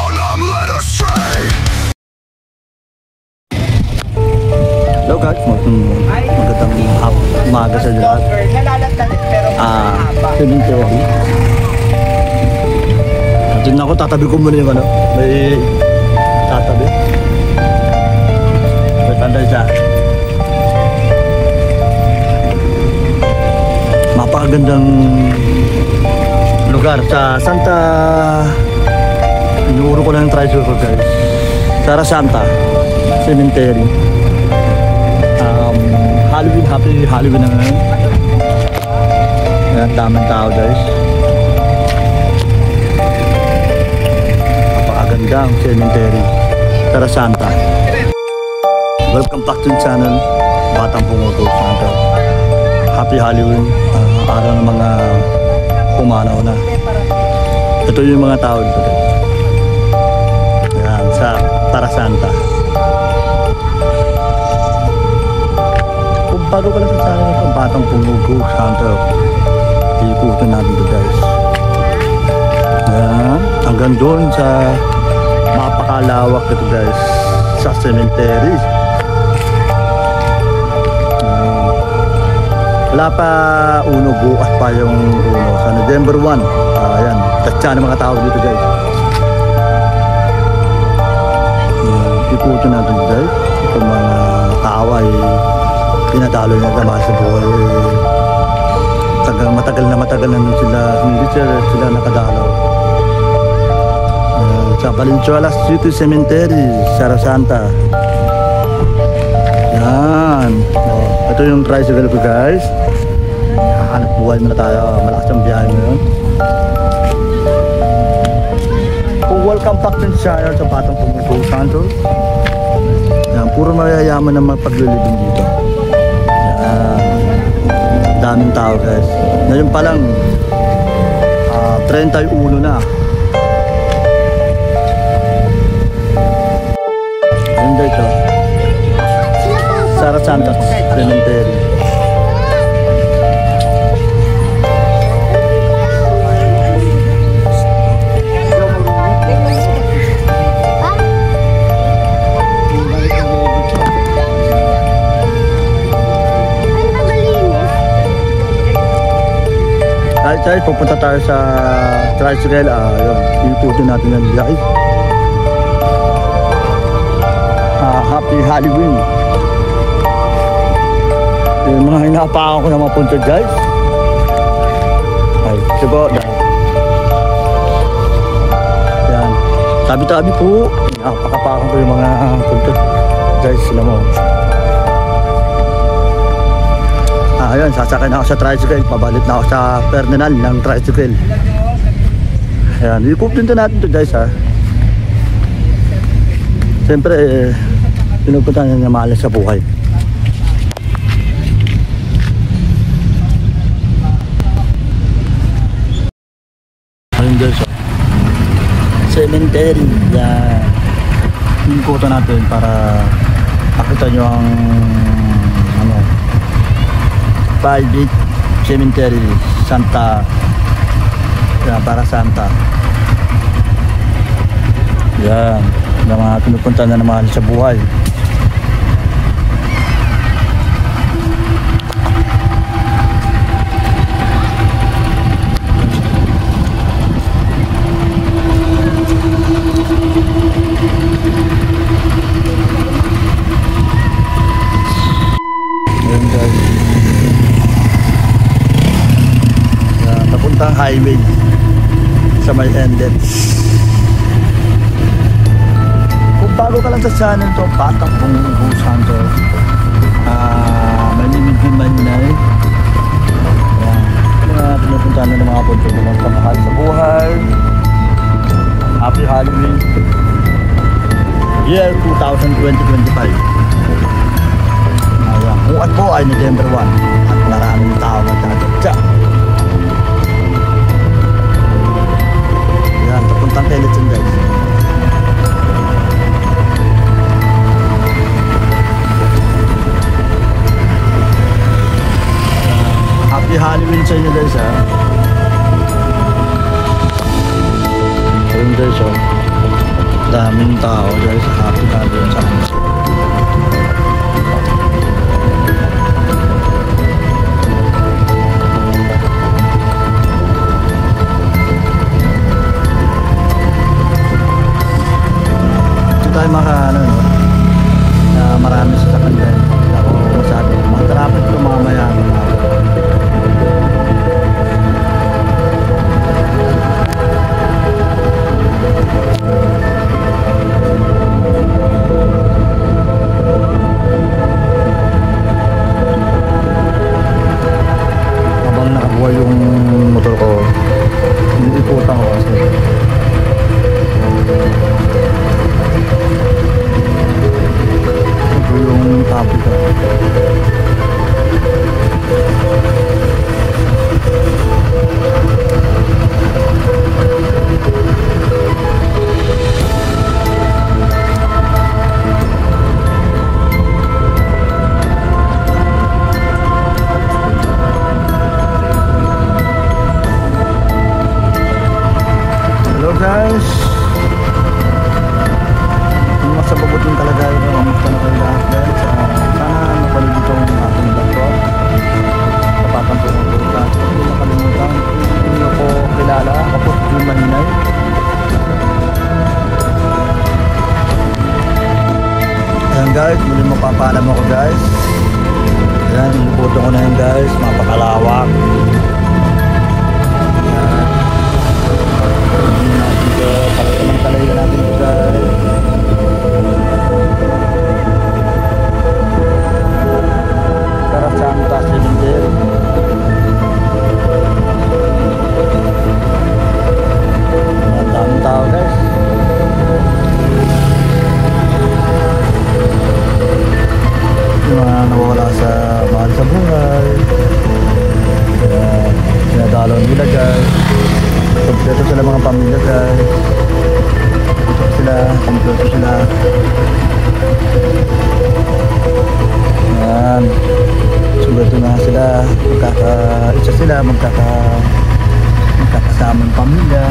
Hello guys, magandang umaga sa lahat. Cemetery. Doon ako, tatabi ko muna yung ano, may tatabi. May tanday siya. Mapakagandang lugar sa Santa. Inuuro ko lang yung tricycle ko guys. Sara Santa Cemetery. Halloween, happy Halloween na ngayon. Ayan, daming tao guys. Napakagandang cemetery, Sara Santa. Welcome back to the channel, Batang Pumuto Santa. Happy Halloween, araw ng mga pumanaw na. Ito yung mga tao dito guys. Ayan, sa Sara Santa. Kung bago ka lang sa channel ito, Batang Pumuto Santa, ikutin natin ito guys. Ayan, hanggang doon sa mapakalawak ito guys, sa cemetery. Wala pa uno, bukas pa yung uno sa November 1. Ayan, tatsa ng mga tao dito guys. Ikutin natin guys, itong mga tao ay pinadalo niya naman sa buhay. Matagal na sila, hindi sila nakadalaw. Sa Valenzuela City Cemetery, Sara Santa. Yan. Ito yung tricycle ko guys. Hanap buhay muna tayo. Malakas ang biyahe ngayon. Welcome back to the channel sa Batang Pumuto Santos. Yan, puro mayayaman na mapaglilibing dito. Daming tao guys. Ngayon pa lang 31 na. Ayun dito, Sara Santa Cemetery. Guys, pupunta tayo sa tricycle. Yun, ikutin natin yung biyahe. Happy Halloween. Yung mga hinaapakan ko na mga punta guys. Ay, sigo. Yan, tabi-tabi po. Hinaapakan ko yung mga punta guys. Sila mo. Ayun, sasakay na ako sa tricycle. Pabalit na ako sa terminal ng tricycle. Ayan, ikutin natin ito guys ha. Siyempre pinupunta niya na malas sa buhay. Ayun guys ha, cemetery. Yan, ikutin natin para makita nyo ang private cemetery Santa, Sara Santa. Yan, yung mga pinupunta na naman sa buhay. Yan guys, papuntang highway sa may ended. Kung bago ka lang sa channel to, Batang Pumuto Santo, may limigin man na eh. Pinupunta na ng mga punto ng kamahal sa buhay. Happy Halloween year 2025. Kung at po ay November 1 at maraming tao nagkakatsa. Yan, papuntang Peliton guys. Happy Halloween sa inyo guys ha. Ayun guys oh. Daming tao guys, happy Halloween sa kanila. Tayo maka ano, na marami sa kanila. Ako masabi, mga traffic ko mamaya habang nakabuhay yung motor ko, hindi putang ko kasi yung topic ko. Hello guys, sa mabuting kalagayan ko, kamusta na kayo lahat guys? Sana napalig itong ating vlog ko. Kapatang po ng vlog ko. Hindi makalimutan. Hindi nyo po kilala. Ako po yung Mahinay. Ayan guys, muli mapapaalam ako guys. Ayan, inuputo ko na yun guys. Mapakalawak. Ayan. Hindi natin ito. Talagang talaga natin ito guys. Santa Cemetery. Ang daming tao guys. Yung mga nawawala sa mahal sa buhay, sinadalaw nila guys. Kompleto sila mga pamilya guys. Kompleto sila. Ayan. Sugat na sila, magkakaisa sila, magkakasamang pamilya.